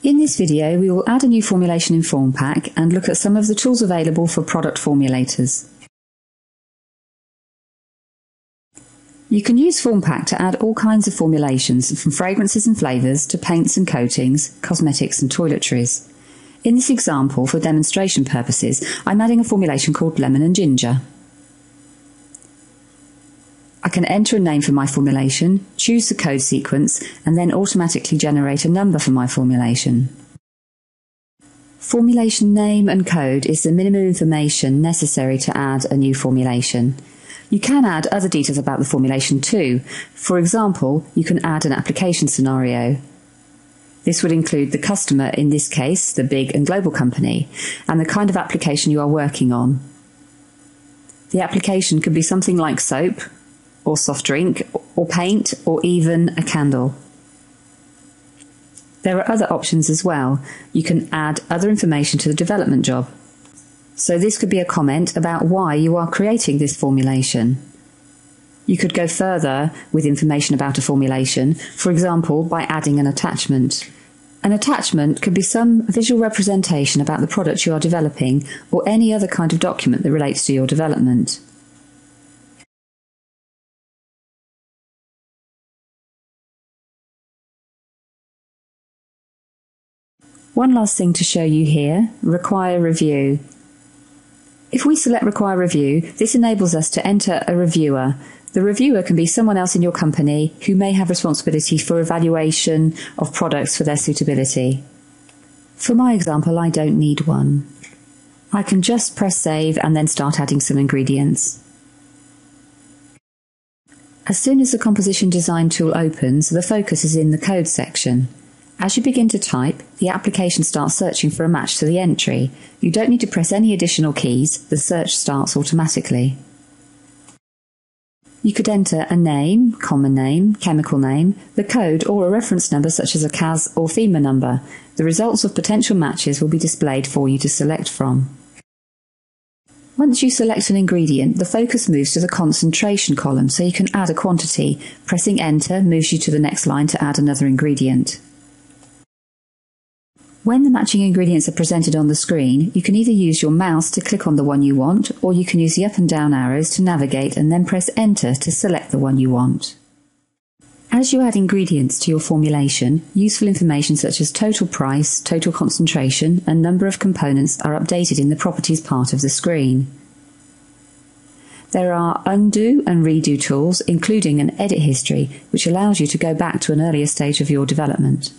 In this video, we will add a new formulation in Formpak and look at some of the tools available for product formulators. You can use Formpak to add all kinds of formulations, from fragrances and flavours to paints and coatings, cosmetics and toiletries. In this example, for demonstration purposes, I'm adding a formulation called lemon and ginger. I can enter a name for my formulation, choose the code sequence, and then automatically generate a number for my formulation. Formulation name and code is the minimum information necessary to add a new formulation. You can add other details about the formulation too. For example, you can add an application scenario. This would include the customer, in this case, the big and global company, and the kind of application you are working on. The application could be something like soap, or soft drink, or paint, or even a candle. There are other options as well. You can add other information to the development job. So this could be a comment about why you are creating this formulation. You could go further with information about a formulation, for example, by adding an attachment. An attachment could be some visual representation about the product you are developing, or any other kind of document that relates to your development. One last thing to show you here, require review. If we select require review, this enables us to enter a reviewer. The reviewer can be someone else in your company who may have responsibility for evaluation of products for their suitability. For my example, I don't need one. I can just press save and then start adding some ingredients. As soon as the composition design tool opens, the focus is in the code section. As you begin to type, the application starts searching for a match to the entry. You don't need to press any additional keys, the search starts automatically. You could enter a name, common name, chemical name, the code or a reference number such as a CAS or FEMA number. The results of potential matches will be displayed for you to select from. Once you select an ingredient, the focus moves to the concentration column so you can add a quantity. Pressing enter moves you to the next line to add another ingredient. When the matching ingredients are presented on the screen, you can either use your mouse to click on the one you want, or you can use the up and down arrows to navigate and then press enter to select the one you want. As you add ingredients to your formulation, useful information such as total price, total concentration, and number of components are updated in the properties part of the screen. There are undo and redo tools, including an edit history, which allows you to go back to an earlier stage of your development.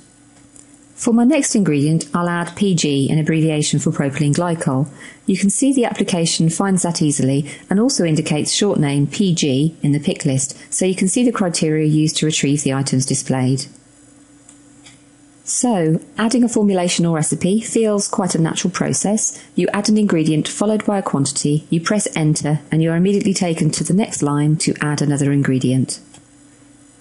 For my next ingredient, I'll add PG, an abbreviation for propylene glycol. You can see the application finds that easily and also indicates short name PG in the pick list, so you can see the criteria used to retrieve the items displayed. So, adding a formulation or recipe feels quite a natural process. You add an ingredient followed by a quantity, you press enter, and you are immediately taken to the next line to add another ingredient.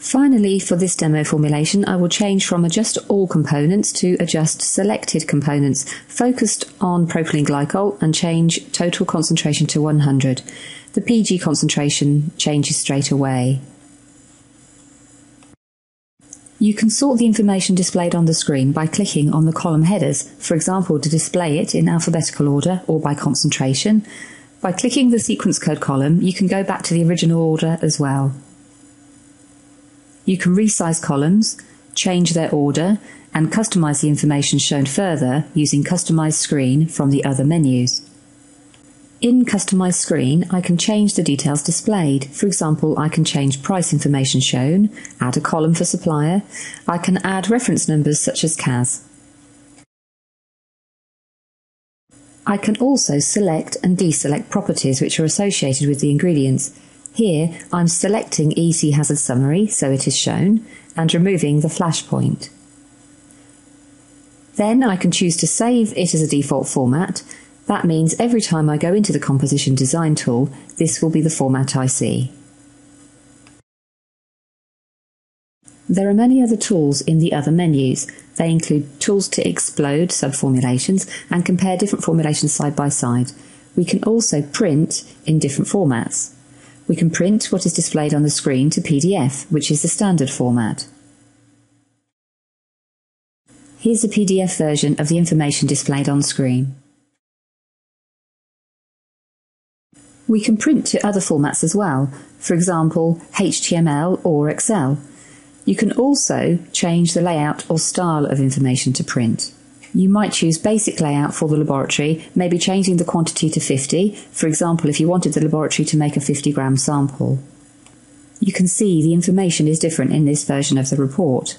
Finally, for this demo formulation, I will change from adjust all components to adjust selected components, focused on propylene glycol, and change total concentration to 100. The PG concentration changes straight away. You can sort the information displayed on the screen by clicking on the column headers, for example, to display it in alphabetical order or by concentration. By clicking the sequence code column, you can go back to the original order as well. You can resize columns, change their order, and customize the information shown further using Customize Screen from the other menus. In Customize Screen, I can change the details displayed. For example, I can change price information shown, add a column for supplier. I can add reference numbers such as CAS. I can also select and deselect properties which are associated with the ingredients. Here, I'm selecting EC Hazard Summary, so it is shown, and removing the flash point. Then I can choose to save it as a default format. That means every time I go into the Composition Design tool, this will be the format I see. There are many other tools in the other menus. They include tools to explode subformulations and compare different formulations side by side. We can also print in different formats. We can print what is displayed on the screen to PDF, which is the standard format. Here's the PDF version of the information displayed on screen. We can print to other formats as well, for example HTML or Excel. You can also change the layout or style of information to print. You might choose basic layout for the laboratory, maybe changing the quantity to 50, for example if you wanted the laboratory to make a 50-gram sample. You can see the information is different in this version of the report.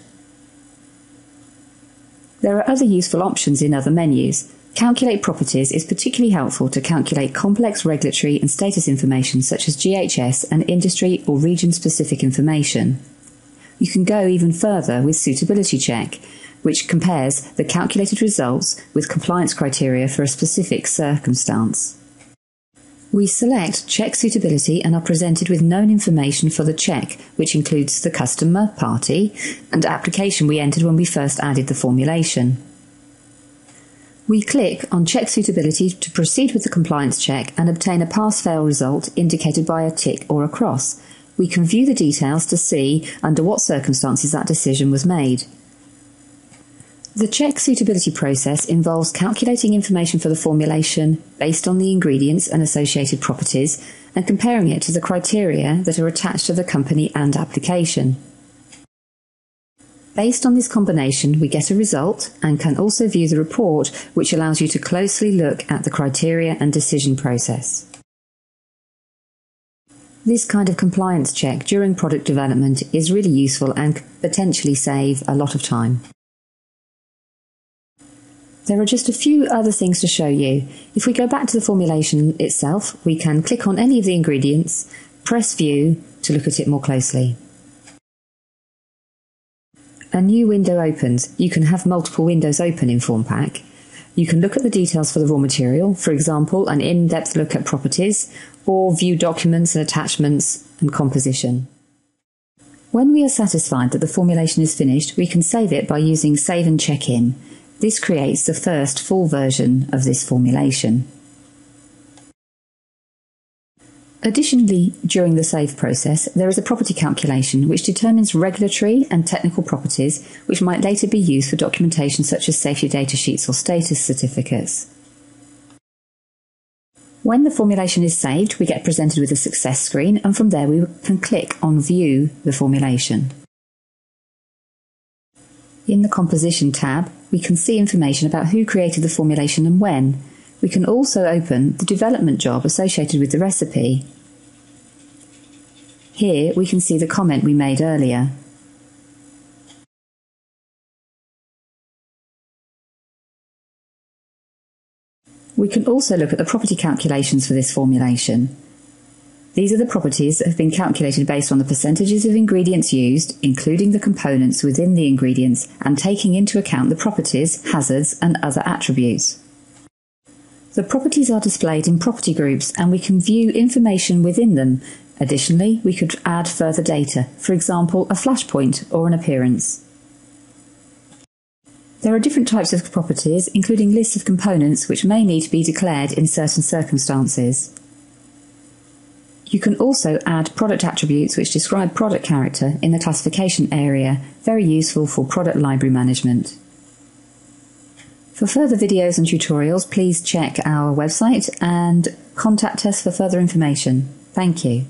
There are other useful options in other menus. Calculate Properties is particularly helpful to calculate complex regulatory and status information such as GHS and industry or region-specific information. You can go even further with Suitability Check, which compares the calculated results with compliance criteria for a specific circumstance. We select Check Suitability and are presented with known information for the check, which includes the customer, party, and application we entered when we first added the formulation. We click on Check Suitability to proceed with the compliance check and obtain a pass-fail result indicated by a tick or a cross. We can view the details to see under what circumstances that decision was made. The check suitability process involves calculating information for the formulation based on the ingredients and associated properties and comparing it to the criteria that are attached to the company and application. Based on this combination, we get a result and can also view the report, which allows you to closely look at the criteria and decision process. This kind of compliance check during product development is really useful and can potentially save a lot of time. There are just a few other things to show you. If we go back to the formulation itself, we can click on any of the ingredients, press View to look at it more closely. A new window opens. You can have multiple windows open in Formpak. You can look at the details for the raw material, for example, an in-depth look at properties, or view documents and attachments and composition. When we are satisfied that the formulation is finished, we can save it by using Save and Check In. This creates the first full version of this formulation. Additionally, during the save process, there is a property calculation which determines regulatory and technical properties which might later be used for documentation such as safety data sheets or status certificates. When the formulation is saved, we get presented with a success screen, and from there we can click on View the formulation. In the Composition tab, we can see information about who created the formulation and when. We can also open the development job associated with the recipe. Here we can see the comment we made earlier. We can also look at the property calculations for this formulation. These are the properties that have been calculated based on the percentages of ingredients used, including the components within the ingredients, and taking into account the properties, hazards, and other attributes. The properties are displayed in property groups, and we can view information within them. Additionally, we could add further data, for example, a flashpoint or an appearance. There are different types of properties, including lists of components which may need to be declared in certain circumstances. You can also add product attributes which describe product character in the classification area, very useful for product library management. For further videos and tutorials, please check our website and contact us for further information. Thank you.